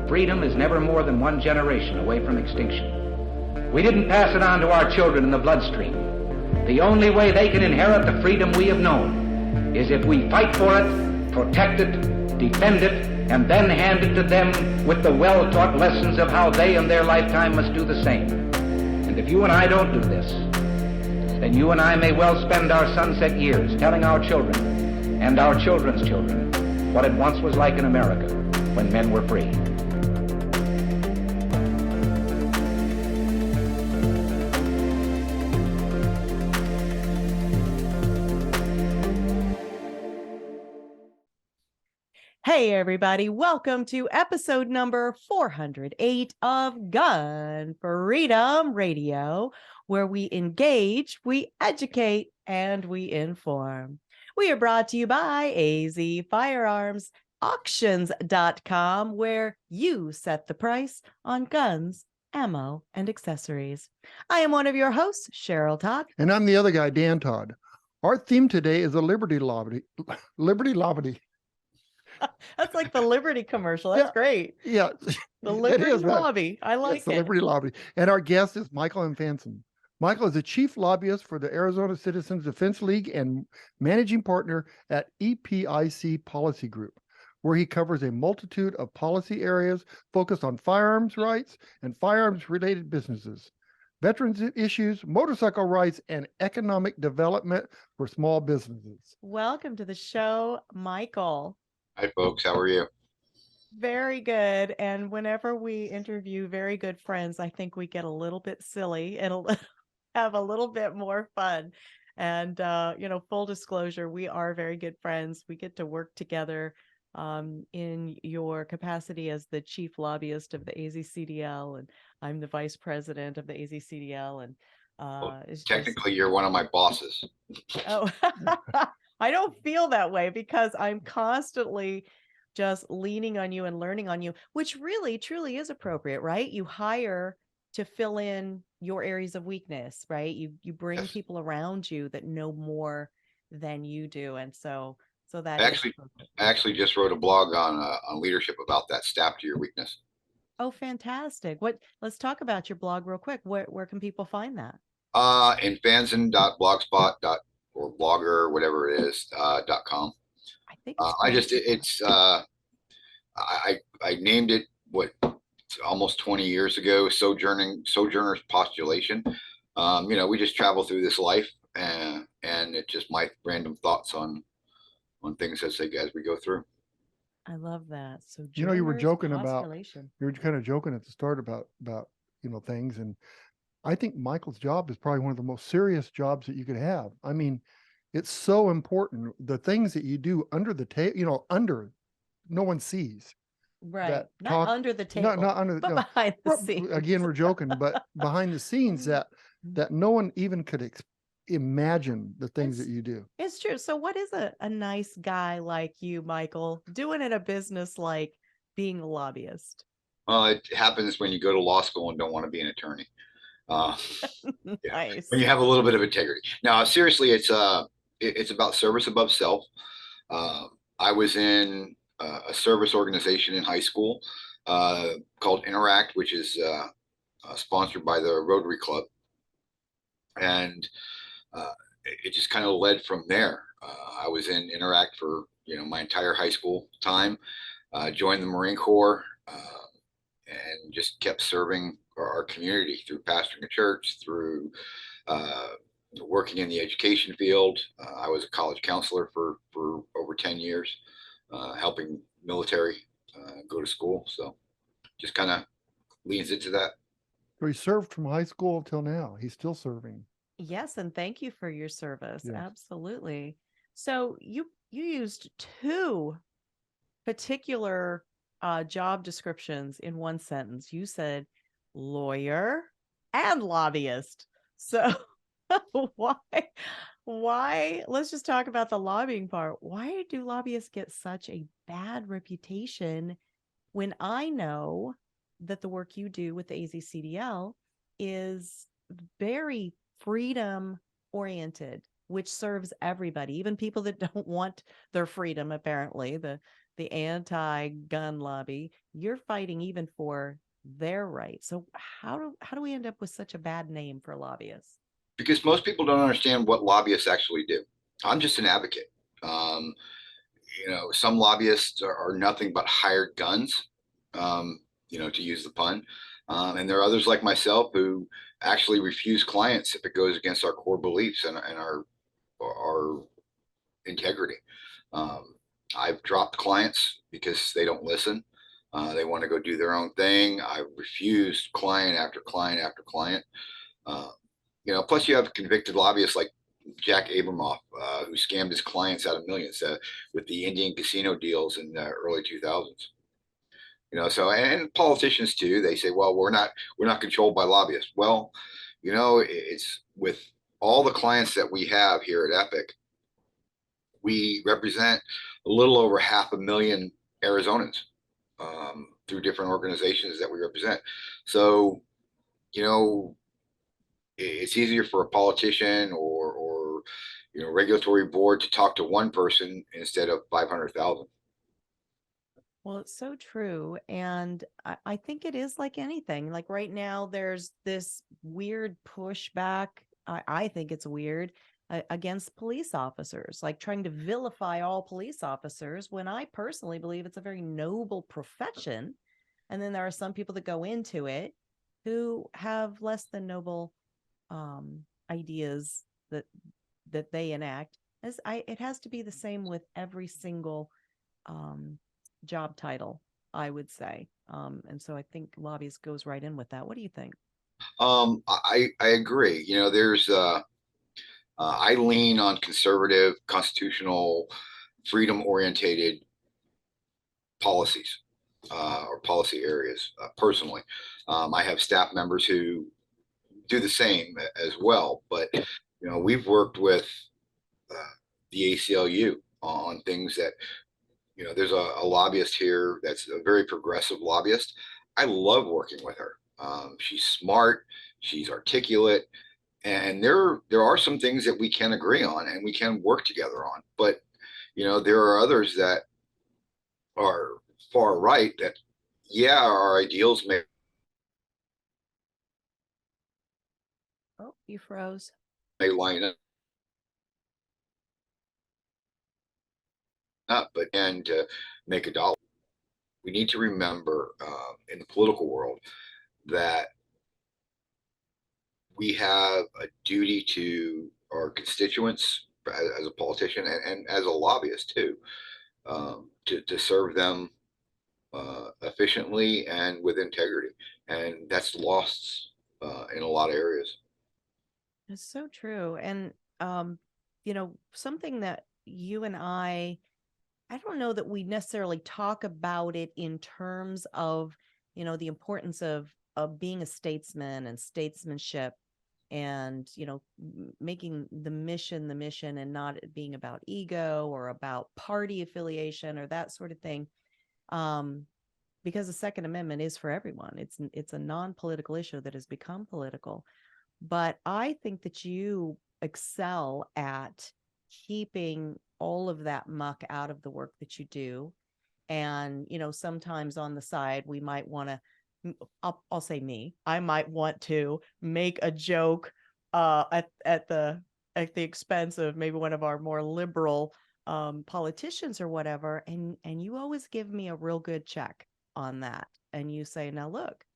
freedom is never more than one generation away from extinction. We didn't pass it on to our children in the bloodstream. The only way they can inherit the freedom we have known is if we fight for it, protect it, defend it, and then hand it to them with the well-taught lessons of how they in their lifetime must do the same. And if you and I don't do this, then you and I may well spend our sunset years telling our children and our children's children what it once was like in America when men were free. Hey everybody, welcome to episode number 408 of Gun Freedom Radio, where we engage, we educate, and we inform. We are brought to you by AZ Firearms Auctions.com, where you set the price on guns, ammo, and accessories. I am one of your hosts, Cheryl Todd. And I'm the other guy, Dan Todd. Our theme today is the Liberty Lobby. Liberty Lobby. That's like the Liberty commercial. That's great. Yeah. The Liberty Lobby. I like it. The Liberty Lobby. And our guest is Michael Infanzon. Michael is the Chief Lobbyist for the Arizona Citizens Defense League and Managing Partner at EPIC Policy Group, where he covers a multitude of policy areas focused on firearms rights and firearms-related businesses, veterans issues, motorcycle rights, and economic development for small businesses. Welcome to the show, Michael. Hi, folks. How are you? Very good. And whenever we interview very good friends, I think we get a little bit silly and have a little bit more fun. And, full disclosure, we are very good friends. We get to work together in your capacity as the Chief Lobbyist of the AZCDL, and I'm the Vice President of the AZCDL. And technically, you're one of my bosses. Oh, I don't feel that way because I'm constantly just leaning on you and learning on you, which really, truly is appropriate, right? You hire to fill in your areas of weakness, right? You bring Yes. people around you that know more than you do. And so that I actually just wrote a blog on leadership about that. Staff to your weakness. Oh, fantastic. Let's talk about your blog real quick. Where can people find that? Infanzon.blogspot. Or blogger, whatever it is, .com. I think I named it almost 20 years ago, Sojourner's Postulation. We just travel through this life, and it's just my random thoughts on things as we go through. I love that. So you were joking about, you were kind of joking at the start about things, and I think Michael's job is probably one of the most serious jobs that you could have. I mean, it's so important. The things that you do under the table, no one sees. Right. Not under the table, not under, but behind the scenes. Again, we're joking, but behind the scenes that no one even could imagine the things that you do. It's true. So what is a nice guy like you, Michael, doing in a business like being a lobbyist? Well, it happens when you go to law school and don't want to be an attorney. Nice. When you have a little bit of integrity. Now, seriously, it's about service above self. I was in a service organization in high school called Interact, which is sponsored by the Rotary Club, and it just kind of led from there. I was in Interact for my entire high school time. Joined the Marine Corps and just kept serving our community through pastoring a church, through working in the education field. I was a college counselor for over 10 years, helping military go to school. So just kind of leans into that. So he served from high school till now. He's still serving. Yes, and thank you for your service. Yes. Absolutely. So you used two particular job descriptions in one sentence. You said lawyer and lobbyist. So why let's just talk about the lobbying part. Why do lobbyists get such a bad reputation when I know that the work you do with the AZCDL is very freedom oriented, which serves everybody, even people that don't want their freedom? Apparently the the anti-gun lobby. You're fighting even for their rights. So how do we end up with such a bad name for lobbyists? Because most people don't understand what lobbyists actually do. I'm just an advocate. Um, some lobbyists are nothing but hired guns, to use the pun. And there are others like myself who actually refuse clients if it goes against our core beliefs and our integrity. I've dropped clients because they don't listen. They want to go do their own thing. I've refused client after client after client. Plus you have convicted lobbyists like Jack Abramoff, who scammed his clients out of millions with the Indian casino deals in the early 2000s. And politicians too. They say, well, we're not controlled by lobbyists. Well, it's with all the clients that we have here at Epic, we represent a little over 500,000 Arizonans through different organizations that we represent. So, it's easier for a politician or regulatory board to talk to one person instead of 500,000. Well, it's so true. And I think it is like anything. Like right now, there's this weird pushback. I think it's weird against police officers, like trying to vilify all police officers, when I personally believe it's a very noble profession. And then there are some people that go into it who have less than noble ideas that they enact. It has to be the same with every single job title, I would say. And so I think lobbyist goes right in with that. What do you think? I agree. There's I lean on conservative, constitutional, freedom orientated policies or policy areas personally. I have staff members who do the same as well, but we've worked with the ACLU on things that there's a lobbyist here that's a very progressive lobbyist. I love working with her. She's smart, she's articulate, and there are some things that we can agree on and we can work together on. But there are others that are far right that, yeah, our ideals may. Oh, you froze. May line up, but and to make a dollar. We need to remember in the political world that we have a duty to our constituents as a politician and as a lobbyist too, to serve them efficiently and with integrity. And that's lost in a lot of areas. It's so true. And, something that you and I don't know that we necessarily talk about it in terms of, the importance of being a statesman and statesmanship and, making the mission and not it being about ego or about party affiliation or that sort of thing. Because the Second Amendment is for everyone. It's a non-political issue that has become political. But I think that you excel at keeping all of that muck out of the work that you do. And, sometimes on the side, we might want to, I'll say me, I might want to make a joke at the expense of maybe one of our more liberal politicians or whatever. And you always give me a real good check on that. And you say, now look,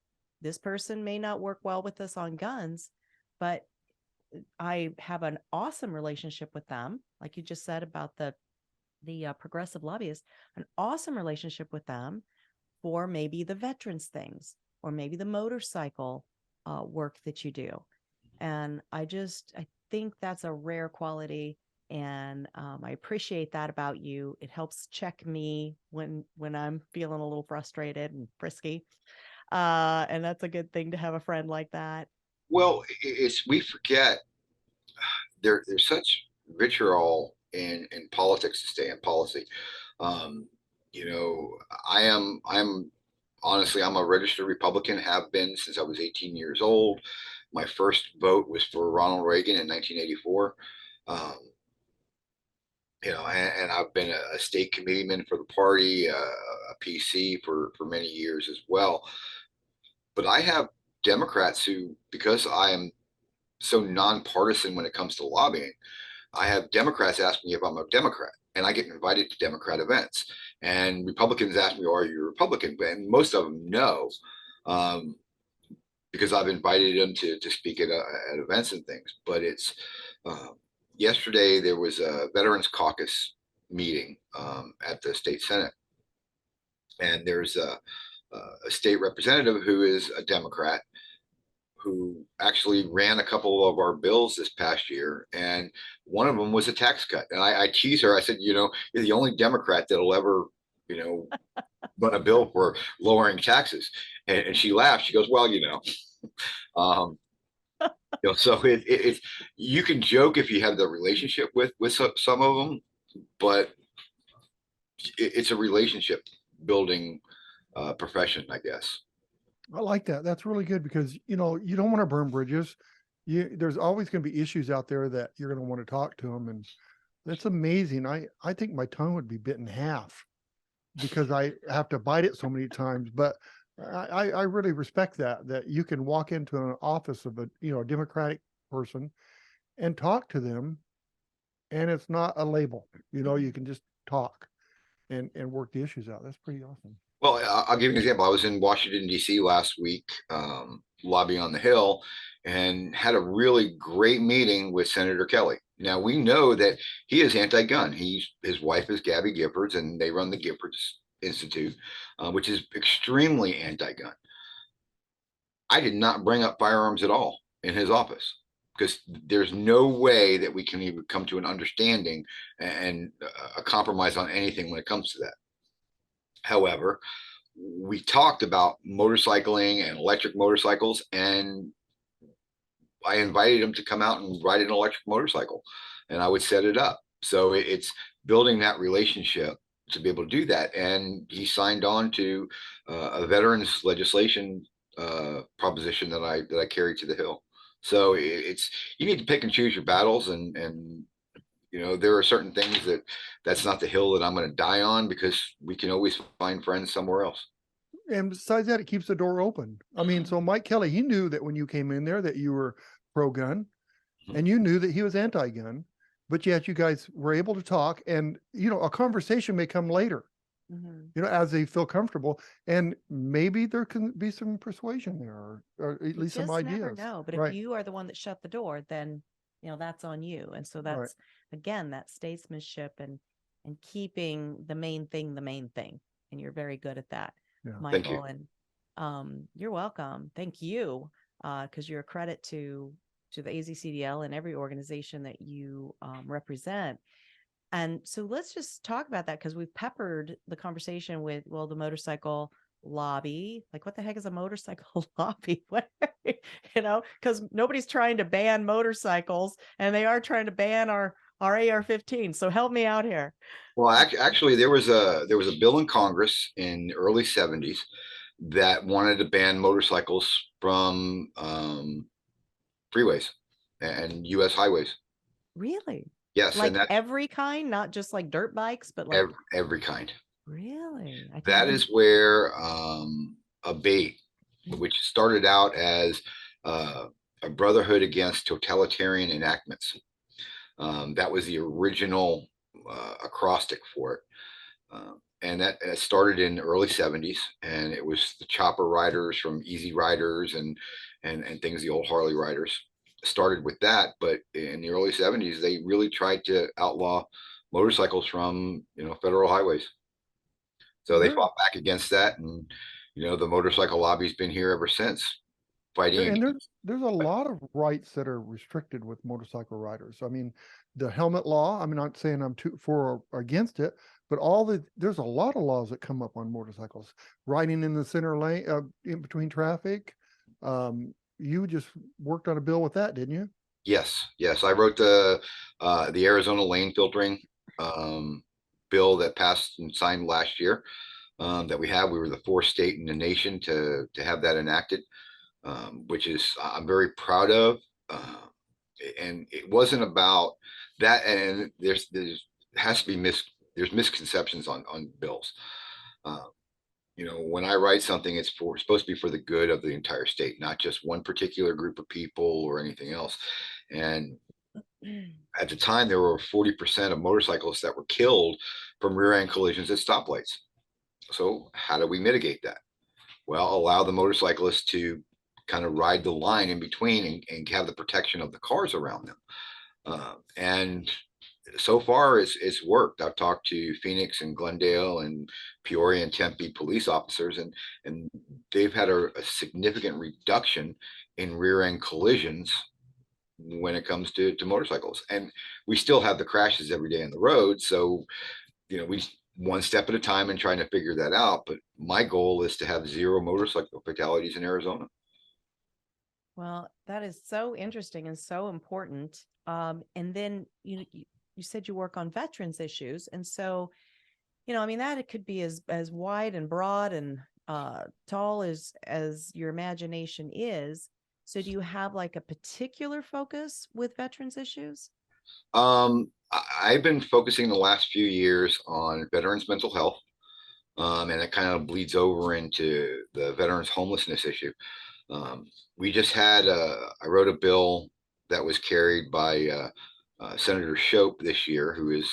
this person may not work well with us on guns, but I have an awesome relationship with them. Like you just said about the progressive lobbyist, an awesome relationship with them for maybe the veterans things or maybe the motorcycle work that you do. And I think that's a rare quality. And I appreciate that about you. It helps check me when I'm feeling a little frustrated and frisky. And that's a good thing to have a friend like that. Well, we forget there's such vitriol in politics to stay in policy. I'm honestly, I'm a registered Republican, have been since I was 18 years old. My first vote was for Ronald Reagan in 1984. and I've been a state committeeman for the party, a PC for many years as well. But I have Democrats who, because I am so nonpartisan when it comes to lobbying, I have Democrats ask me if I'm a Democrat, and I get invited to Democrat events. And Republicans ask me, "Are you a Republican?" And most of them know, because I've invited them to speak at events and things. But it's yesterday there was a Veterans Caucus meeting at the state Senate, and there's a state representative who is a Democrat who actually ran a couple of our bills this past year, and one of them was a tax cut. And I tease her. I said, you're the only Democrat that'll ever, run a bill for lowering taxes. And she laughed. She goes, well, um, so it's you can joke if you have the relationship with some of them, but it's a relationship building profession, I guess. I like that. That's really good because, you don't want to burn bridges. There's always going to be issues out there that you're going to want to talk to them. And that's amazing. I think my tongue would be bit in half because I have to bite it so many times. But I really respect that you can walk into an office of a Democratic person and talk to them, and it's not a label. You can just talk and work the issues out. That's pretty awesome. Well, I'll give you an example. I was in Washington, D.C. last week, lobbying on the Hill, and had a really great meeting with Senator Kelly. Now, we know that he is anti-gun. His wife is Gabby Giffords, and they run the Giffords Institute, which is extremely anti-gun. I did not bring up firearms at all in his office because there's no way that we can even come to an understanding and a compromise on anything when it comes to that. However, we talked about motorcycling and electric motorcycles, and I invited him to come out and ride an electric motorcycle, and I would set it up. So it's building that relationship to be able to do that. And he signed on to a veterans legislation proposition that I carried to the Hill. So it's you need to pick and choose your battles, and there are certain things that's not the hill that I'm going to die on, because we can always find friends somewhere else. And besides that, it keeps the door open. I mean, so Mike Kelly, he knew that when you came in there that you were pro-gun, and you knew that he was anti-gun, but yet you guys were able to talk, and a conversation may come later, as they feel comfortable, and maybe there can be some persuasion there, or at least some ideas. Never know, but if you are the one that shut the door, then that's on you. And so that's again that statesmanship and keeping the main thing, and you're very good at that, Michael. Thank you. And you're welcome. Thank you, because you're a credit to the AZCDL and every organization that you represent. And so let's just talk about that, because we've peppered the conversation with the motorcycle lobby. Like, what the heck is a motorcycle lobby? Because nobody's trying to ban motorcycles, and they are trying to ban our AR-15. So help me out here. Well, actually, there was a bill in Congress in the early 70s that wanted to ban motorcycles from freeways and U.S. highways. Really? Yes, like and that's every kind, not just like dirt bikes, but like every kind. Really? That is where a BATE, which started out as a brotherhood against totalitarian enactments. That was the original acrostic for it. And that started in the early 70s, and it was the chopper riders from Easy Riders and things, the old Harley riders started with that. But in the early 70s, they really tried to outlaw motorcycles from federal highways. So they fought back against that, and the motorcycle lobby's been here ever since, fighting. And there's a lot of rights that are restricted with motorcycle riders. I mean, the helmet law, I'm not saying I'm for or against it, but there's a lot of laws that come up on motorcycles. Riding in the center lane, in between traffic. You just worked on a bill with that, didn't you? Yes. I wrote the Arizona lane filtering bill that passed and signed last year. That we were the fourth state in the nation to have that enacted, which is I'm very proud of. And it wasn't about that. And there's has to be there's misconceptions on bills. You know, when I write something, it's supposed to be for the good of the entire state, not just one particular group of people or anything else. And at the time, there were 40% of motorcyclists that were killed from rear end collisions at stoplights. So how do we mitigate that? Well, allow the motorcyclists to kind of ride the line in between and have the protection of the cars around them. And so far it's worked. I've talked to Phoenix and Glendale and Peoria and Tempe police officers, and they've had a significant reduction in rear end collisions when it comes to motorcycles. And we still have the crashes every day on the road. So, you know, we one step at a time and trying to figure that out. But my goal is to have 0 motorcycle fatalities in Arizona. Well, that is so interesting and so important. And then you said you work on veterans issues, and so, you know, I mean, that it could be as wide and broad and tall as your imagination is. So, do you have like a particular focus with veterans issues? I've been focusing the last few years on veterans' mental health, and it kind of bleeds over into the veterans' homelessness issue. We just had I wrote a bill that was carried by Senator Shope this year, who is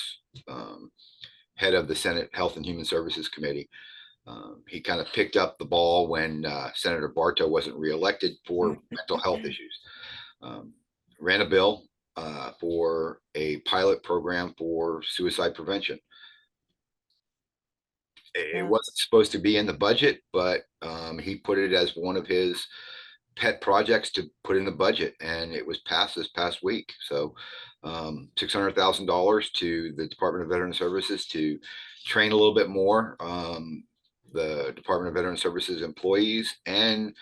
head of the Senate Health and Human Services Committee. He kind of picked up the ball when Senator Bartow wasn't reelected for mental health issues. Ran a bill for a pilot program for suicide prevention. It wasn't supposed to be in the budget, but he put it as one of his pet projects to put in the budget, and it was passed this past week. So $600,000 to the Department of Veteran Services to train a little bit more the Department of Veteran Services employees and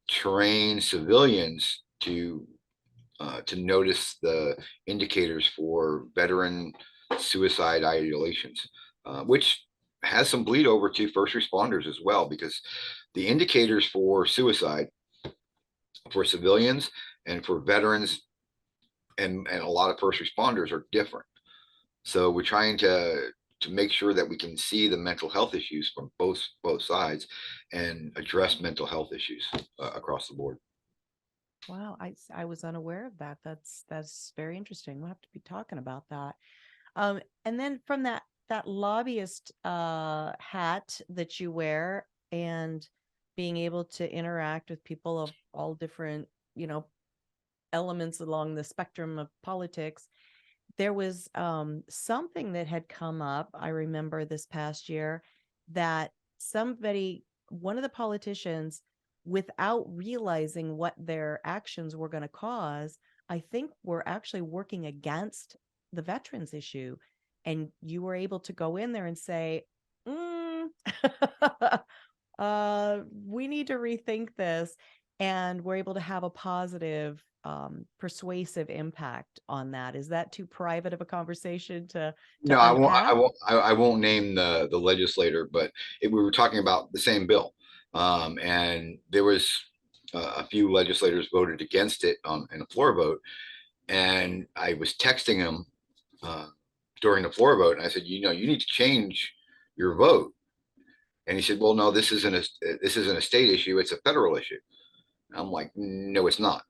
train civilians to notice the indicators for veteran suicide ideations, which has some bleed over to first responders as well, because the indicators for suicide for civilians and for veterans and a lot of first responders are different. So we're trying to make sure that we can see the mental health issues from both sides and address mental health issues across the board. Wow, I was unaware of that. That's very interesting. We'll have to be talking about that. And then from that lobbyist hat that you wear and being able to interact with people of all different, you know, elements along the spectrum of politics, there was something that had come up, I remember this past year, that one of the politicians, without realizing what their actions were going to cause, I think were actually working against the veterans issue. And you were able to go in there and say, we need to rethink this. And we're able to have a positive, persuasive impact on that. Is that too private of a conversation to No, I won't name the legislator, but we were talking about the same bill. And there was a few legislators voted against it in a floor vote. And I was texting him during the floor vote, and I said, you know, you need to change your vote. And he said, well, no, this isn't a state issue, it's a federal issue. And I'm like, no, it's not.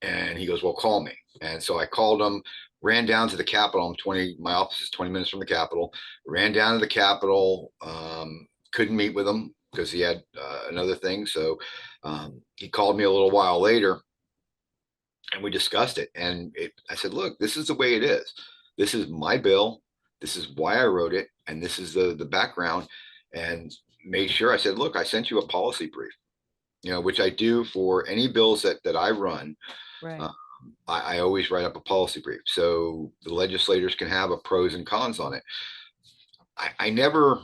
And he goes, well, call me. And so I called him, ran down to the Capitol. My office is 20 minutes from the Capitol, ran down to the Capitol, couldn't meet with him because he had another thing. So he called me a little while later and we discussed it. And I said, look, this is the way it is. This is my bill. This is why I wrote it. And this is the background. And made sure, I said, look, I sent you a policy brief, you know, which I do for any bills that I run. Right. I always write up a policy brief so the legislators can have a pros and cons on it. I never,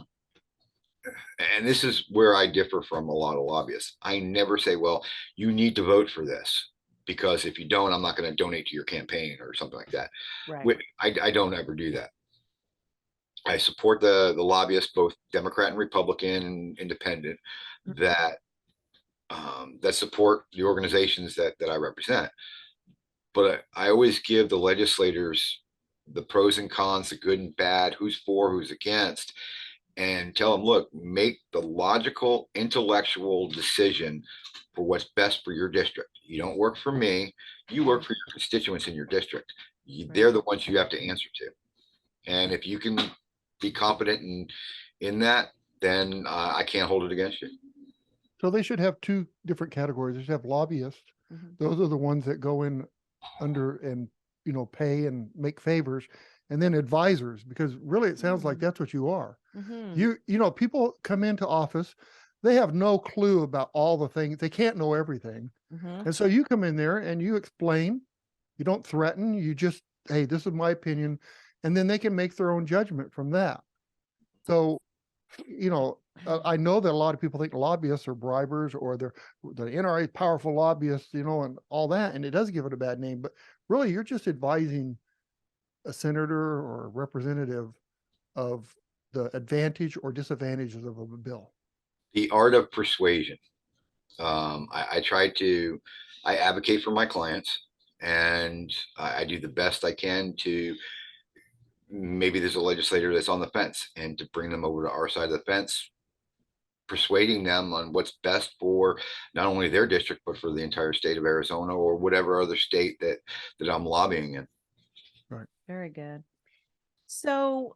and this is where I differ from a lot of lobbyists, I never say, well, you need to vote for this, because if you don't, I'm not going to donate to your campaign or something like that. Right. I don't ever do that. I support the lobbyists, both Democrat and Republican and independent, that support the organizations that I represent. But I always give the legislators the pros and cons, the good and bad, who's for, who's against, and tell them, look, make the logical, intellectual decision for what's best for your district. You don't work for me, you work for your constituents in your district. They're the ones you have to answer to. And if you can be competent in that, then I can't hold it against you. So they should have two different categories. They should have lobbyists. Those are the ones that go in under and, pay and make favors, and then advisors, because really it sounds like that's what you are. People come into office, they have no clue about all the things. They can't know everything. And so you come in there and you explain, you don't threaten, you just, hey, this is my opinion. And then they can make their own judgment from that. So, I know that a lot of people think lobbyists are bribers, or the NRA powerful lobbyists, and all that, and it does give it a bad name. But really, you're just advising a senator or a representative of the advantage or disadvantages of a bill. The art of persuasion. I advocate for my clients, and I do the best I can to, maybe there's a legislator that's on the fence, and to bring them over to our side of the fence, persuading them on what's best for not only their district, but for the entire state of Arizona, or whatever other state that I'm lobbying in. Right. Very good. So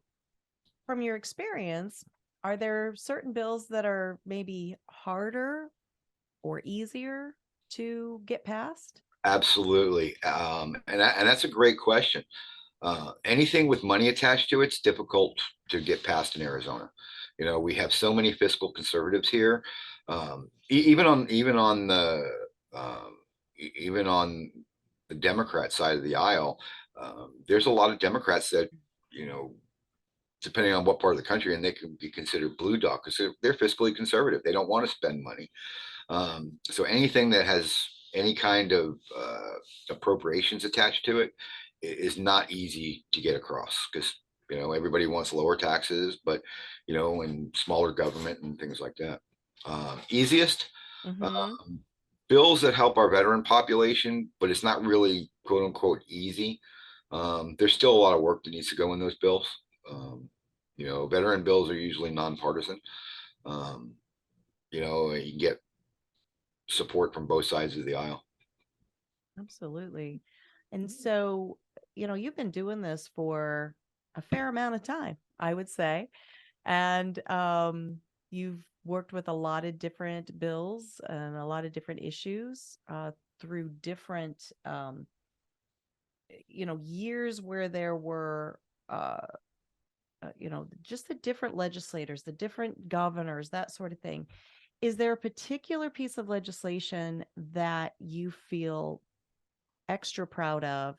from your experience, are there certain bills that are maybe harder or easier to get passed? Absolutely. And that's a great question. Anything with money attached to it's difficult to get passed in Arizona. We have so many fiscal conservatives here. Even on the Democrat side of the aisle, there's a lot of Democrats that, depending on what part of the country, and they can be considered blue dog because they're fiscally conservative. They don't want to spend money. So anything that has any kind of appropriations attached to it is not easy to get across, because everybody wants lower taxes, but and smaller government and things like that. Easiest bills that help our veteran population, but it's not really quote unquote easy. There's still a lot of work that needs to go in those bills. Veteran bills are usually nonpartisan. You can get support from both sides of the aisle. Absolutely. And so, you've been doing this for a fair amount of time, I would say. And you've worked with a lot of different bills and a lot of different issues through different, years where there were, just the different legislators, the different governors, that sort of thing. Is there a particular piece of legislation that you feel extra proud of?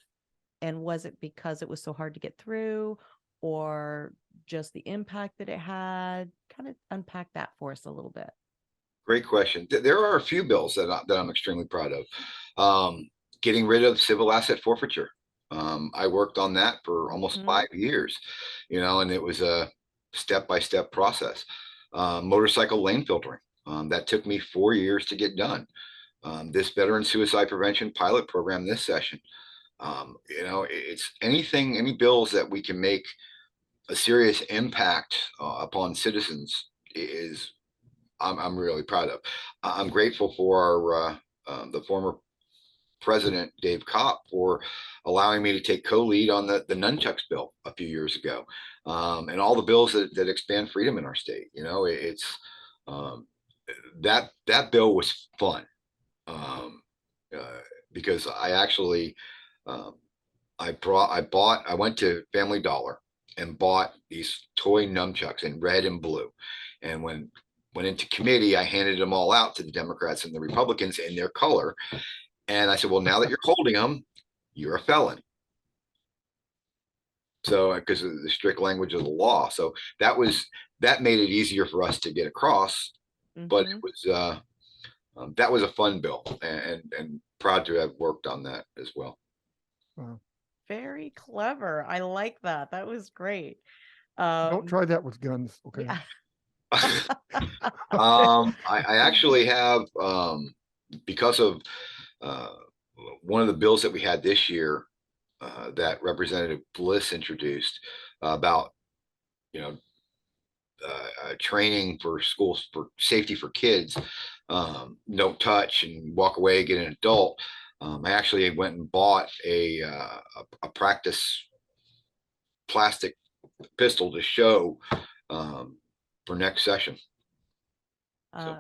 And was it because it was so hard to get through, or just the impact that it had? Kind of unpack that for us a little bit. Great question. There are a few bills that I'm extremely proud of. Getting rid of civil asset forfeiture. I worked on that for almost 5 years, and it was a step-by-step process. Motorcycle lane filtering. That took me 4 years to get done. This veteran suicide prevention pilot program this session. It's any bills that we can make a serious impact upon citizens is I'm really proud of. I'm grateful for our the former President Dave Kopp for allowing me to take co-lead on the nunchucks bill a few years ago, and all the bills that expand freedom in our state. It's that bill was fun because I actually I went to Family Dollar and bought these toy nunchucks in red and blue, and when went into committee, I handed them all out to the Democrats and the Republicans in their color. And I said, well, now that you're holding them, you're a felon. So because of the strict language of the law. So that made it easier for us to get across, but it was that was a fun bill, and proud to have worked on that as well. Wow. Very clever. I like that. That was great. Don't try that with guns. Okay. Yeah. I actually have, because of one of the bills that we had this year, that Representative Bliss introduced about, you know, training for schools for safety for kids, no touch and walk away, get an adult. I actually went and bought a practice plastic pistol to show for next session. So.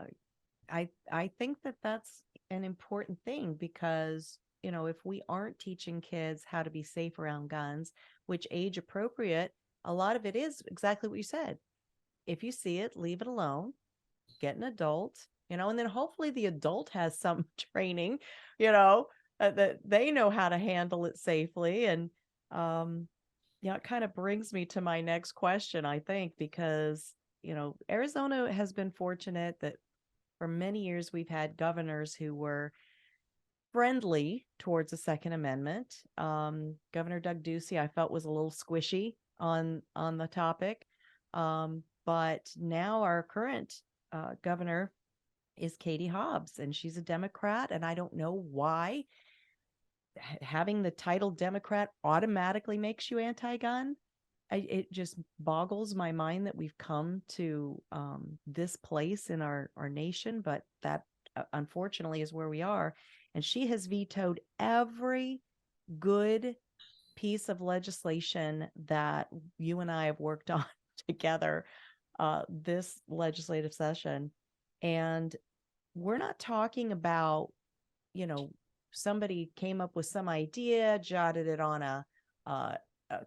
I think that that's an important thing because, you know, if we aren't teaching kids how to be safe around guns, which age appropriate, a lot of it is exactly what you said. If you see it, leave it alone, get an adult, you know, and then hopefully the adult has some training, you know, that they know how to handle it safely. And, yeah, it kind of brings me to my next question, I think, because, you know, Arizona has been fortunate that for many years we've had governors who were friendly towards the Second Amendment. Governor Doug Ducey, I felt, was a little squishy on the topic. But now our current governor is Katie Hobbs, and she's a Democrat, and I don't know why having the title Democrat automatically makes you anti-gun. It just boggles my mind that we've come to this place in our nation, but that unfortunately is where we are. And she has vetoed every good piece of legislation that you and I have worked on together this legislative session. And we're not talking about, you know, somebody came up with some idea, jotted it on a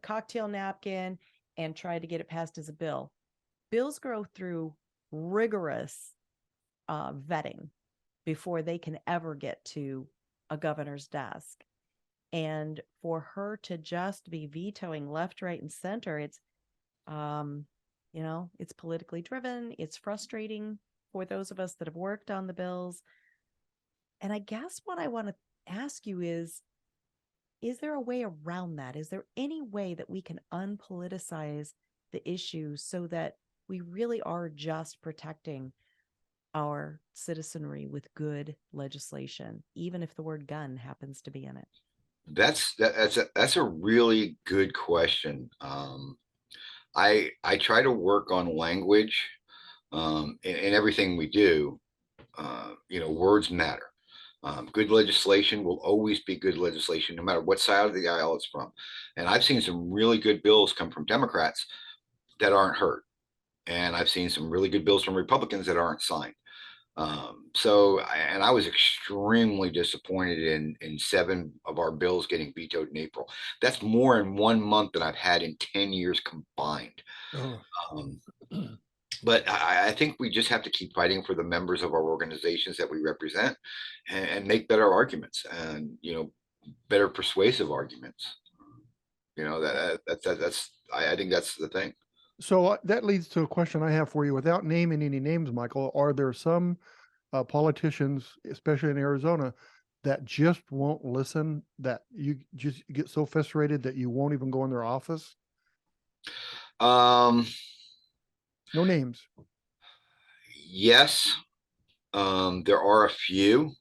cocktail napkin, and tried to get it passed as a bill. Bills go through rigorous vetting before they can ever get to a governor's desk. And for her to just be vetoing left, right, and center, it's, you know, it's politically driven. It's frustrating for those of us that have worked on the bills. And I guess what I want to ask you is there a way around that? Is there any way that we can unpoliticize the issue so that we really are just protecting our citizenry with good legislation, even if the word gun happens to be in it? That's a really good question. I try to work on language in everything we do. You know, words matter. Good legislation will always be good legislation, no matter what side of the aisle it's from. And I've seen some really good bills come from Democrats that aren't heard. And I've seen some really good bills from Republicans that aren't signed. I was extremely disappointed in 7 of our bills getting vetoed in April. That's more in 1 month than I've had in 10 years combined. Oh. But I think we just have to keep fighting for the members of our organizations that we represent and make better arguments and, you know, better persuasive arguments. You know, I think that's the thing. So that leads to a question I have for you. Without naming any names, Michael, are there some politicians, especially in Arizona, that just won't listen, that you just get so frustrated that you won't even go in their office? No names. Yes. There are a few.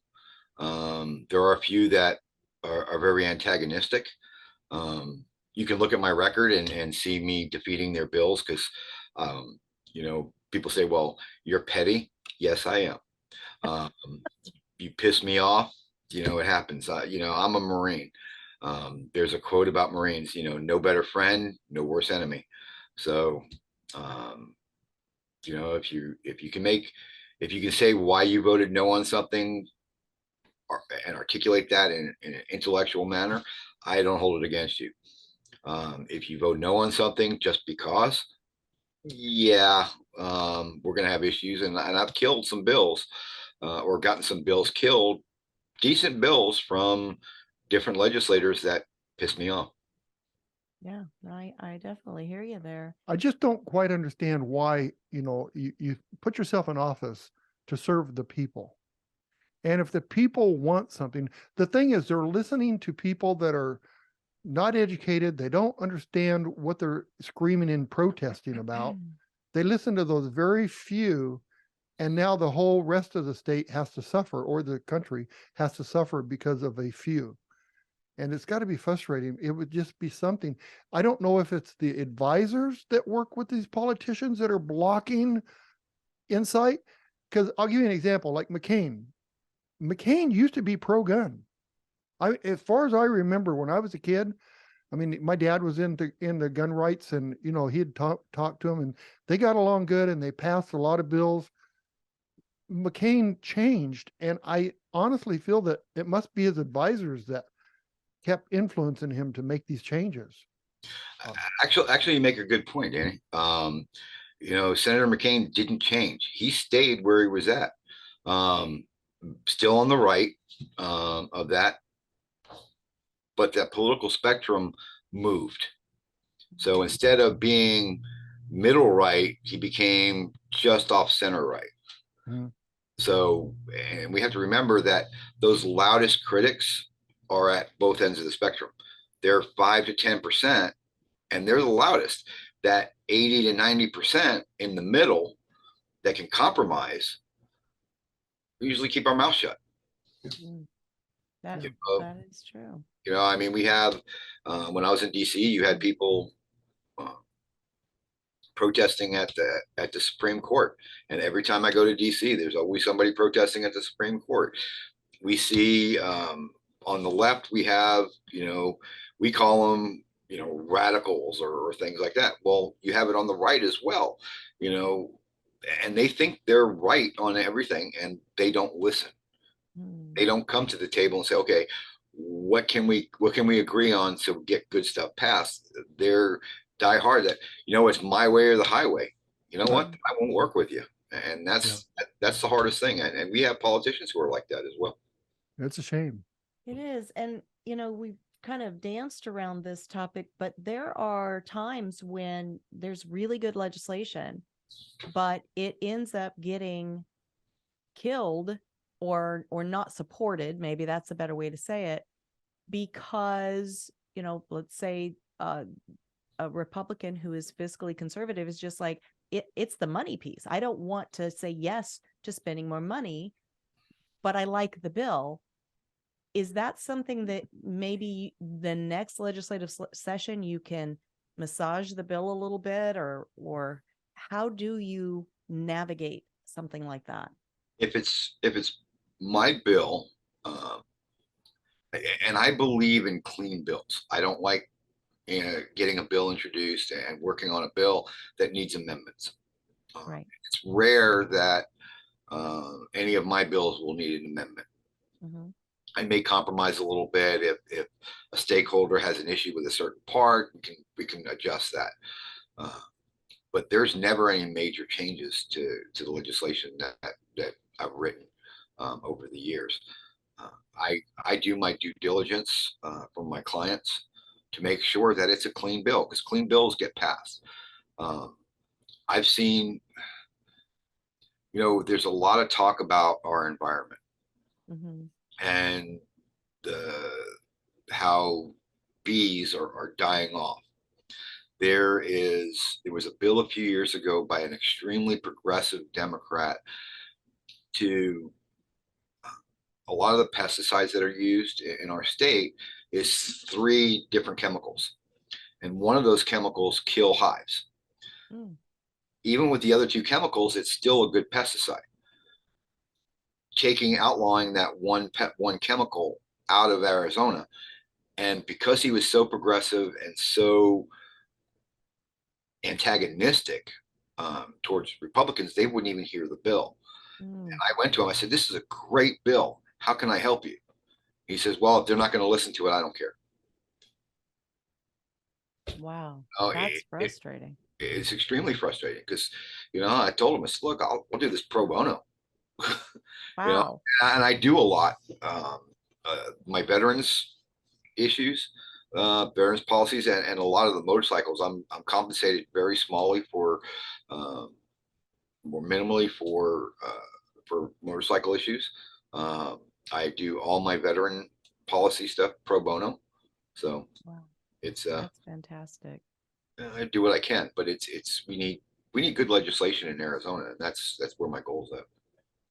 There are a few that are very antagonistic. You can look at my record and see me defeating their bills because, you know, people say, well, you're petty. Yes, I am. You piss me off. You know, it happens. You know, I'm a Marine. There's a quote about Marines, you know, no better friend, no worse enemy. So, you know, if you can say why you voted no on something and articulate that in an intellectual manner, I don't hold it against you. If you vote no on something just because, yeah, we're going to have issues. And I've killed some bills or gotten some bills killed, decent bills from different legislators that pissed me off. Yeah, I definitely hear you there. I just don't quite understand why, you know, you put yourself in office to serve the people. And if the people want something, the thing is they're listening to people that are not educated. They don't understand what they're screaming and protesting about. They listen to those very few, and now the whole rest of the state has to suffer, or the country has to suffer because of a few. and it's got to be frustrating. It would just be something. I don't know if it's the advisors that work with these politicians that are blocking insight. Because I'll give you an example, like McCain. McCain used to be pro-gun. As far as I remember, when I was a kid, I mean, my dad was into gun rights, and he'd talk to him, and they got along good, and they passed a lot of bills. McCain changed, and I honestly feel that it must be his advisors that kept influencing him to make these changes. Actually, you make a good point, Danny. Senator McCain didn't change. He stayed where he was at, still on the right of that, but that political spectrum moved. So instead of being middle right, he became just off center right. Mm-hmm. So, and we have to remember that those loudest critics are at both ends of the spectrum. They're 5 to 10%, and they're the loudest. That 80 to 90% in the middle that can compromise, we usually keep our mouth shut. That is true. I mean, we have, when I was in DC, you had people protesting at the Supreme Court. And every time I go to DC, there's always somebody protesting at the Supreme Court. We see on the left, we have, we call them, radicals or things like that. Well, you have it on the right as well, and they think they're right on everything, and they don't listen. They don't come to the table and say, okay, what can we agree on so we get good stuff passed? They're die hard that, it's my way or the highway. You know what? I won't work with you. And that's the hardest thing. And we have politicians who are like that as well. It's a shame. It is. And, we've kind of danced around this topic, but there are times when there's really good legislation, but it ends up getting killed or not supported. Maybe that's a better way to say it, because, let's say a Republican who is fiscally conservative is just like, it's the money piece. I don't want to say yes to spending more money, but I like the bill. Is that something that maybe the next legislative session you can massage the bill a little bit, or how do you navigate something like that? If it's my bill, and I believe in clean bills. I don't like getting a bill introduced and working on a bill that needs amendments. Right. It's rare that any of my bills will need an amendment. Mm-hmm. I may compromise a little bit if a stakeholder has an issue with a certain part. We can adjust that. But there's never any major changes to the legislation that I've written over the years. I do my due diligence for my clients to make sure that it's a clean bill, because clean bills get passed. I've seen, there's a lot of talk about our environment. Mm-hmm. And how bees are dying off. There was a bill a few years ago by an extremely progressive Democrat to a lot of the pesticides that are used in our state is 3 different chemicals. And one of those chemicals kill hives. Mm. Even with the other 2 chemicals, it's still a good pesticide. Outlawing that one chemical out of Arizona. And because he was so progressive and so antagonistic towards Republicans, they wouldn't even hear the bill. And I went to him, I said, this is a great bill. How can I help you? He says, well, if they're not going to listen to it, I don't care. Wow. That's frustrating. It's extremely frustrating because, I told him, I said, look, I'll do this pro bono. Wow. And I do a lot. My veterans issues, veterans policies, and a lot of the motorcycles, I'm compensated very smallly for, more minimally for motorcycle issues. I do all my veteran policy stuff pro bono. So wow. It's that's fantastic. I do what I can, but we need good legislation in Arizona, and that's where my goal is at.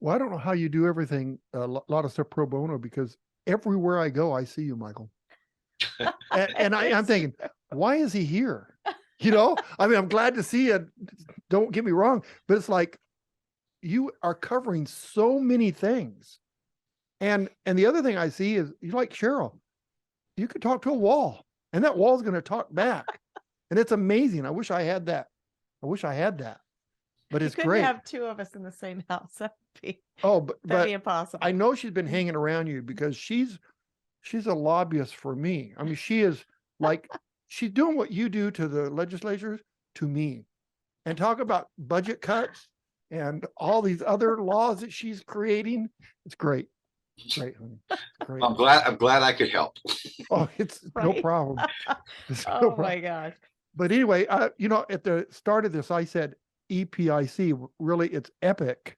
Well, I don't know how you do everything, a lot of stuff pro bono, because everywhere I go, I see you, Michael. And I'm thinking, why is he here? You know, I mean, I'm glad to see it. Don't get me wrong, but it's like you are covering so many things. And the other thing I see is you like Cheryl, you could talk to a wall and that wall is going to talk back. And it's amazing. I wish I had that. But it's you couldn't great. have two of us in the same house. That'd be impossible. I know she's been hanging around you because she's a lobbyist for me. I mean, she is like, she's doing what you do to the legislatures to me, and talk about budget cuts and all these other laws that she's creating. It's great. Great, honey. It's great. I'm glad I could help. Oh, it's no Right. problem. It's no Oh problem. my gosh. But anyway, you know, at the start of this, I said EPIC, really it's EPIC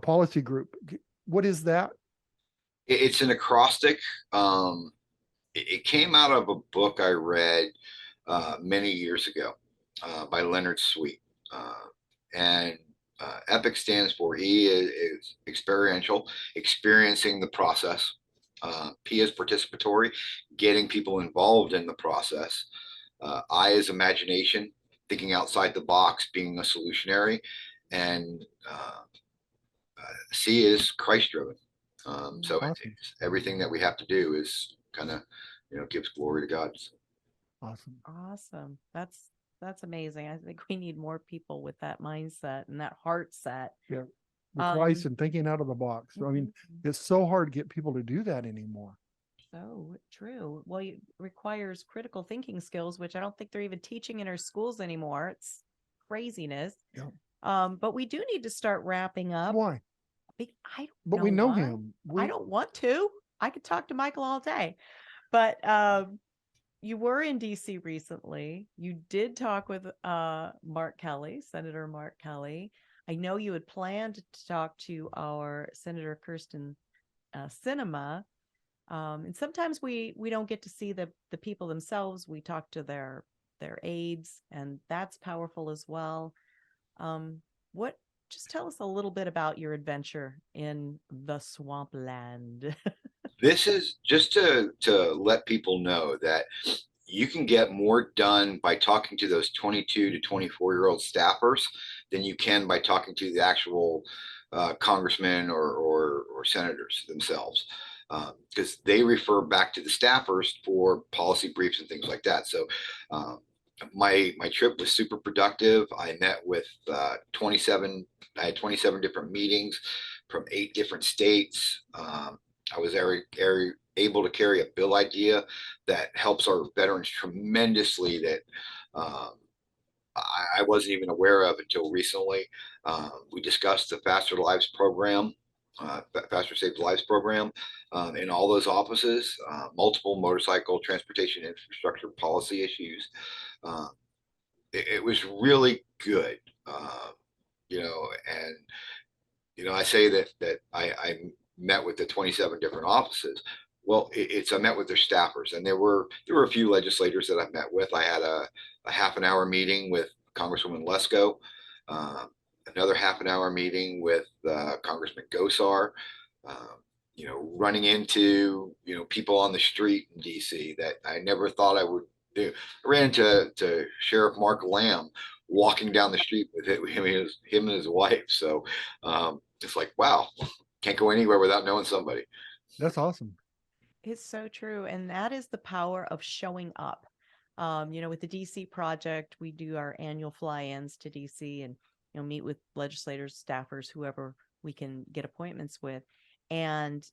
policy group. What is that? It's an acrostic. It came out of a book I read many years ago by Leonard Sweet. And EPIC stands for E is experiential, experiencing the process. P is participatory, getting people involved in the process. I is imagination, thinking outside the box, being a solutionary. And C is Christ-driven. So Awesome. it's everything that we have to do is kind of, gives glory to God. Awesome. That's amazing. I think we need more people with that mindset and that heart set. Yeah. With Christ and thinking out of the box. So, I mean, it's so hard to get people to do that anymore. So true. Well, it requires critical thinking skills, which I don't think they're even teaching in our schools anymore. It's craziness. Yeah. But we do need to start wrapping up. Why? I don't But know we know why. him. I don't want to. I could talk to Michael all day. But you were in DC recently. You did talk with Mark Kelly, Senator Mark Kelly. I know you had planned to talk to our Senator Kirsten Sinema. And sometimes we don't get to see the people themselves. We talk to their aides, and that's powerful as well. Just tell us a little bit about your adventure in the swampland. This is just to let people know that you can get more done by talking to those 22 to 24-year-old staffers than you can by talking to the actual congressmen or senators themselves, because they refer back to the staffers for policy briefs and things like that. So my trip was super productive. I met with 27 different meetings from 8 different states. I was able to carry a bill idea that helps our veterans tremendously that I wasn't even aware of until recently. We discussed the Faster Lives program, Faster Saves Lives program in all those offices, multiple motorcycle transportation infrastructure policy issues. It was really good, and I say that I met with the 27 different offices. Well, I met with their staffers, and there were a few legislators that I met with. I had a half an hour meeting with Congresswoman Lesko, another half an hour meeting with Congressman Gosar, running into, people on the street in DC that I never thought I would do. I ran into Sheriff Mark Lamb walking down the street with him and his wife. So it's like, wow, can't go anywhere without knowing somebody. That's awesome. It's so true. And that is the power of showing up. With the DC project, we do our annual fly-ins to DC and, meet with legislators, staffers, whoever we can get appointments with. And,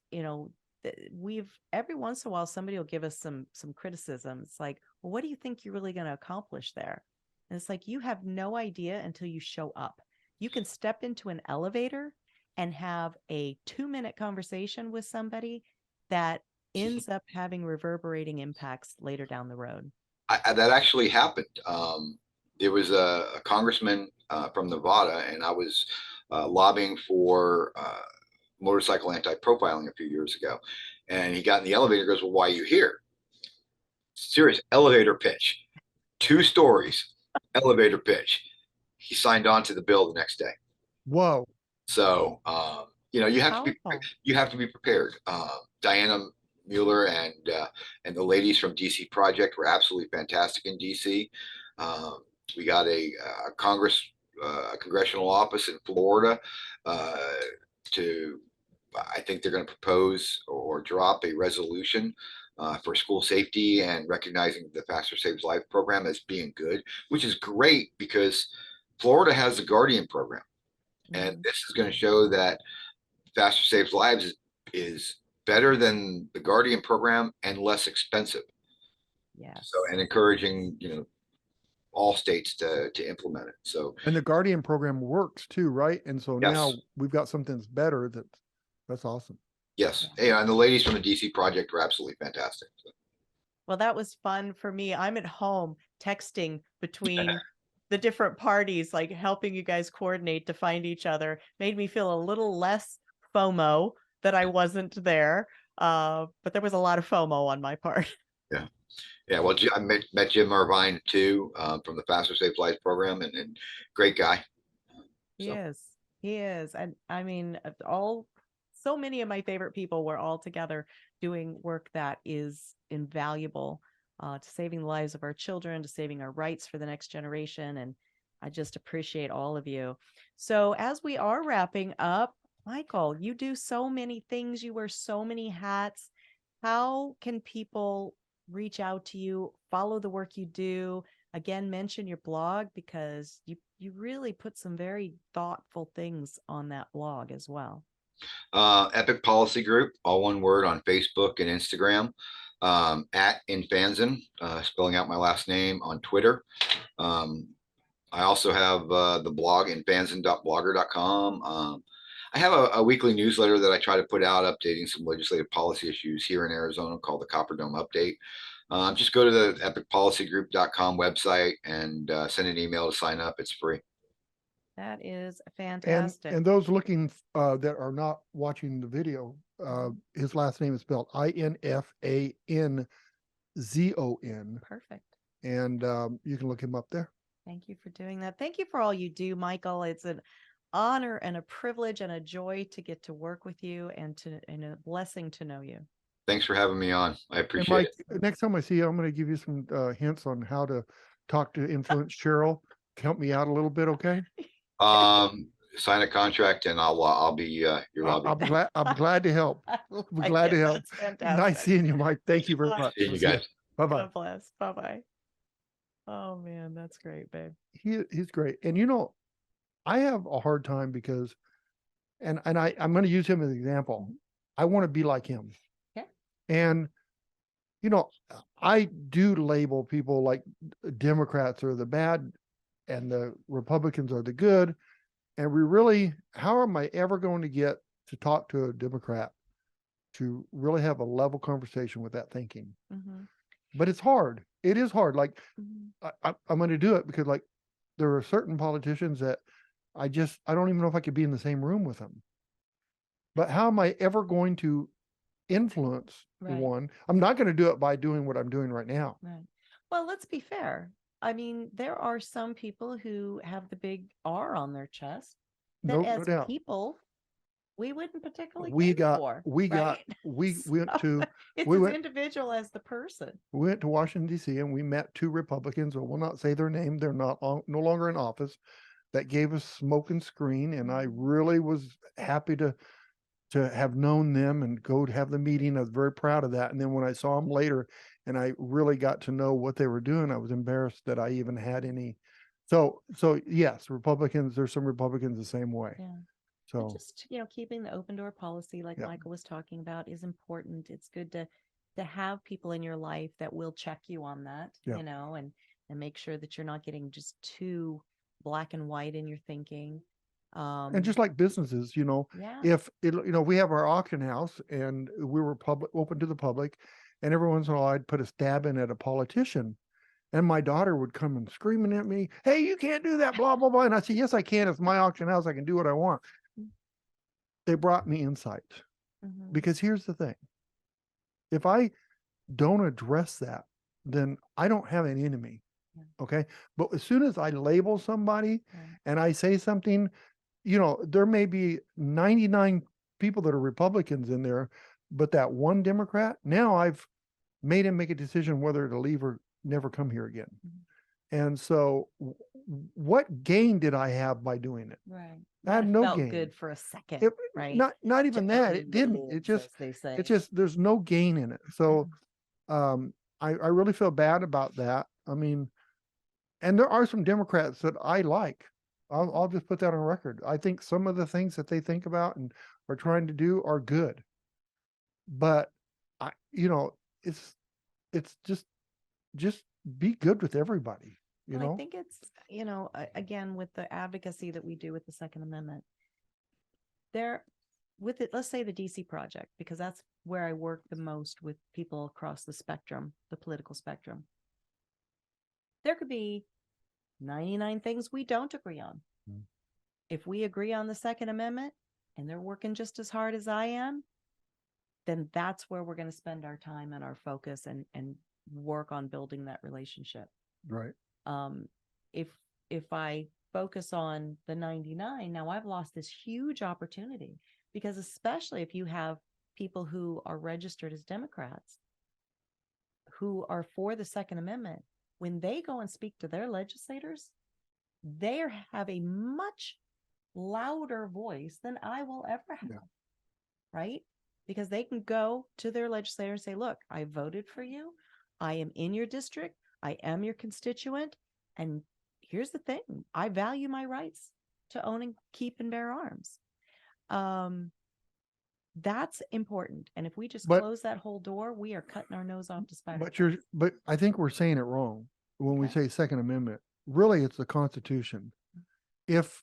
we've every once in a while, somebody will give us some criticism. It's like, well, what do you think you're really going to accomplish there? And it's like, you have no idea until you show up. You can step into an elevator and have a 2-minute conversation with somebody that ends up having reverberating impacts later down the road. That actually happened. There was a congressman from Nevada, and I was lobbying for motorcycle anti-profiling a few years ago. And he got in the elevator and goes, well, why are you here? Serious elevator pitch, 2 stories, elevator pitch. He signed on to the bill the next day. Whoa. So, you have to be prepared. Diana Mueller and the ladies from DC Project were absolutely fantastic in DC. We got a congressional office in Florida I think they're going to propose or drop a resolution for school safety and recognizing the Faster Saves Life program as being good, which is great because Florida has the Guardian program. And this is going to show that Faster Saves Lives is better than the Guardian program and less expensive. Yes. So, and encouraging, all states to implement it. So, and the Guardian program works too, right? And so yes. Now we've got something that's better. That's awesome. Yes. Yeah, and the ladies from the DC Project were absolutely fantastic. So. Well, that was fun for me. I'm at home texting between the different parties, like helping you guys coordinate to find each other. Made me feel a little less FOMO that I wasn't there. But there was a lot of FOMO on my part. Yeah. Yeah. Well, I met Jim Irvine too, from the Faster Safe Life program, and great guy. He is. And I mean, so many of my favorite people were all together doing work that is invaluable to saving the lives of our children, to saving our rights for the next generation. And I just appreciate all of you. So as we are wrapping up, Michael, you do so many things. You wear so many hats. How can people reach out to you, follow the work you do? Again, mention your blog, because you really put some very thoughtful things on that blog as well. Epic Policy Group, all one word, on Facebook and Instagram. At Infanzon, spelling out my last name, on Twitter. I also have the blog, infanzon.blogger.com. I have a weekly newsletter that I try to put out updating some legislative policy issues here in Arizona called the Copper Dome Update. Just go to the epicpolicygroup.com website and send an email to sign up. It's free. That is fantastic. And those looking that are not watching the video, his last name is spelled Infanzon. Perfect. And you can look him up there. Thank you for doing that. Thank you for all you do, Michael. It's an honor and a privilege and a joy to get to work with you, and a blessing to know you. Thanks for having me on. I appreciate it. Next time I see you, I'm going to give you some hints on how to talk to Influence Cheryl. Help me out a little bit, okay? Sign a contract and I'll be your lobbyist. I'm glad to help. I'm glad to help. Nice seeing you, Mike. Thank you very much. Seeing you guys. Bye-bye. God bless. Bye-bye. Oh man, that's great, babe. He's great. And I have a hard time because, and I'm going to use him as an example. I want to be like him. Okay. And I do label people like Democrats are the bad and the Republicans are the good. And how am I ever going to get to talk to a Democrat to really have a level conversation with that thinking? Mm-hmm. But it's hard. It is hard. Like, I'm going to do it because, like, there are certain politicians that I don't even know if I could be in the same room with them. But how am I ever going to influence one? I'm not going to do it by doing what I'm doing right now. Right. Well, let's be fair. I mean, there are some people who have the big R on their chest that No doubt. People we wouldn't particularly we went to it's as individual as the person. We went to Washington, D.C. and we met two Republicans, I will not say their name, they're no longer in office, that gave us smoke and screen, and I really was happy to have known them and go to have the meeting. I was very proud of that. And then when I saw them later and I really got to know what they were doing, I was embarrassed that I even had any. So yes, Republicans, there's some Republicans the same way. Yeah. So but just, keeping the open door policy, like Michael was talking about, is important. It's good to have people in your life that will check you on that, and make sure that you're not getting just too black and white in your thinking. And just like businesses, if we have our auction house and we were open to the public, and every once in a while I'd put a stab in at a politician, and my daughter would come and screaming at me, "Hey, you can't do that, blah, blah, blah." And I said, "Yes, I can. It's my auction house. I can do what I want." They brought me insight, because here's the thing. If I don't address that, then I don't have an enemy. Okay. But as soon as I label somebody and I say something, there may be 99 people that are Republicans in there, But that one Democrat, now I've made him make a decision whether to leave or never come here again. And so what gain did I have by doing it? Right. I had That no felt gain. good for a second, It, right? not even To that. earn It the didn't. It wolves, just, as they say. it's just, there's no gain in it. So, I really feel bad about that. I mean, and there are some Democrats that I like. I'll just put that on record. I think some of the things that they think about and are trying to do are good. But it's just be good with everybody, you Well, know? I think it's, again, with the advocacy that we do with the Second Amendment, there, with it, let's say the DC Project, because that's where I work the most with people across the spectrum, the political spectrum. There could be 99 things we don't agree on. If we agree on the Second Amendment and they're working just as hard as I am, then that's where we're going to spend our time and our focus and work on building that relationship. Right. If I focus on the 99, now I've lost this huge opportunity, because especially if you have people who are registered as Democrats who are for the Second Amendment, when they go and speak to their legislators, they have a much louder voice than I will ever have, right? Because they can go to their legislator and say, look, I voted for you. I am in your district. I am your constituent. And here's the thing. I value my rights to own and keep and bear arms. That's important. And if we just close that whole door, we are cutting our nose off to spite our face. But I think we're saying it wrong when we say Second Amendment. Really, it's the Constitution. If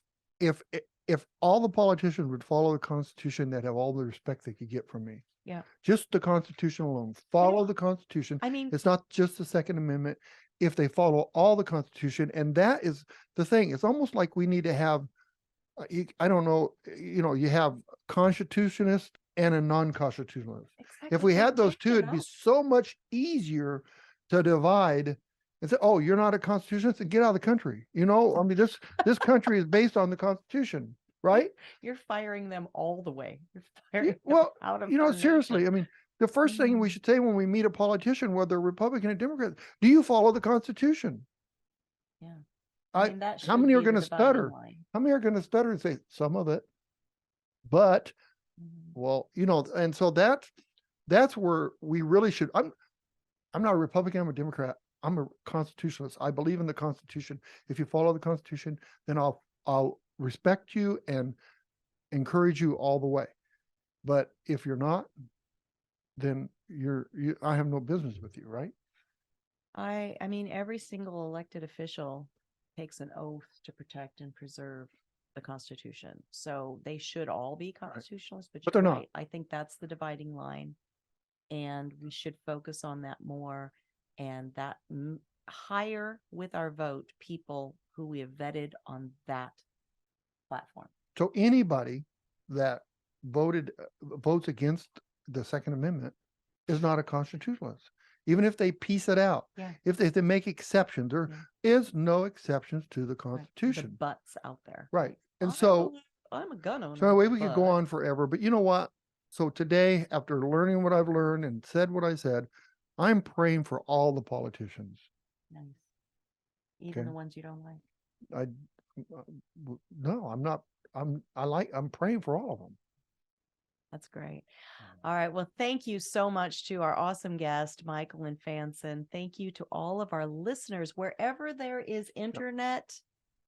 all the politicians would follow the Constitution, they'd have all the respect they could get from me. Yeah. Just the Constitution alone. Follow the Constitution. I mean, it's not just the Second Amendment. If they follow all the Constitution, and that is the thing. It's almost like we need to have, I don't know, you have constitutionalist and a non-constitutionalist. exactly. If we So had those mix two, it it'd be up. so much easier to divide and say, oh, you're not a constitutionalist, and get out of the country. I mean, this country is based on the Constitution, right? You're firing them all the way. You're firing them Well, out of our seriously, nation. I mean, the first thing we should say when we meet a politician, whether Republican or Democrat, do you follow the Constitution? Yeah. I mean, that How many should are be going to the dividing stutter? line. How many are going to stutter and say some of it? But, well, and so that's where we really should. I'm not a Republican, I'm a Democrat. I'm a constitutionalist. I believe in the Constitution. If you follow the Constitution, then I'll respect you and encourage you all the way. But if you're not, then I have no business with you, right? I mean, every single elected official takes an oath to protect and preserve the Constitution. So they should all be constitutionalists, but they're you're not. right. I think that's the dividing line. And we should focus on that more, and that hire with our vote people who we have vetted on that platform. So anybody that votes against the Second Amendment is not a constitutionalist, even if they piece it out. Yeah. If they make exceptions, there is no exceptions to the Right. Constitution. The butts out there. Right. And so I'm a gun owner. So anyway, we could go but- on forever, but you know what? So today, after learning what I've learned and said what I said, I'm praying for all the politicians. Nice. Even Okay. the ones you don't like. No, I'm not. I'm praying for all of them. That's great. All right. Well, thank you so much to our awesome guest, Michael Infanzon. Thank you to all of our listeners, wherever there is internet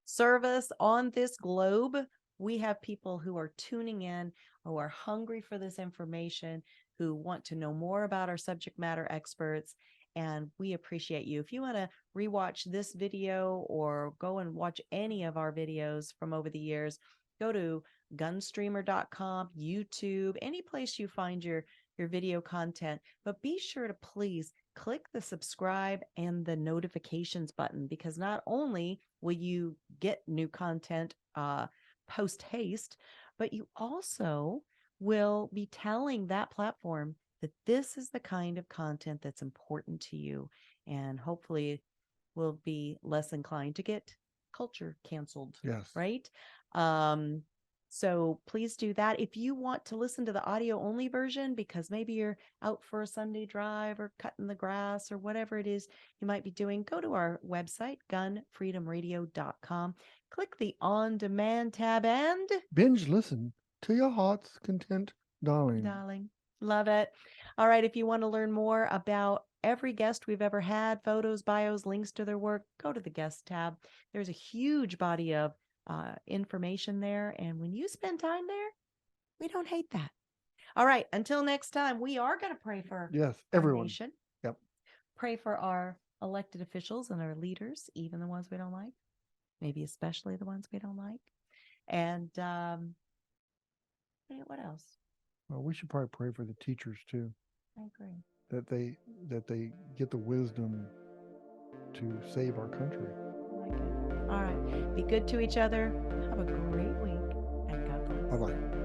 service on this globe. We have people who are tuning in, who are hungry for this information, who want to know more about our subject matter experts, and we appreciate you. If you want to rewatch this video or go and watch any of our videos from over the years, go to gunstreamer.com, YouTube, any place you find your video content. But be sure to please click the subscribe and the notifications button, because not only will you get new content post haste, but you also will be telling that platform that this is the kind of content that's important to you, and hopefully will be less inclined to get culture canceled. Yes. Right. So please do that. If you want to listen to the audio only version, because maybe you're out for a Sunday drive or cutting the grass or whatever it is you might be doing, go to our website, GunFreedomRadio.com. Click the On Demand tab and Binge listen to your heart's content, darling. Love it. All right. If you want to learn more about every guest we've ever had, photos, bios, links to their work, go to the guest tab. There's a huge body of information there. And when you spend time there, we don't hate that. All right. Until next time, we are going to pray for everyone. our nation. Yep. Pray for our elected officials and our leaders, even the ones we don't like, maybe especially the ones we don't like. And what else? Well, we should probably pray for the teachers too. I agree. That they get the wisdom to save our country. All right. Be good to each other. Have a great week. And God bless. Bye-bye.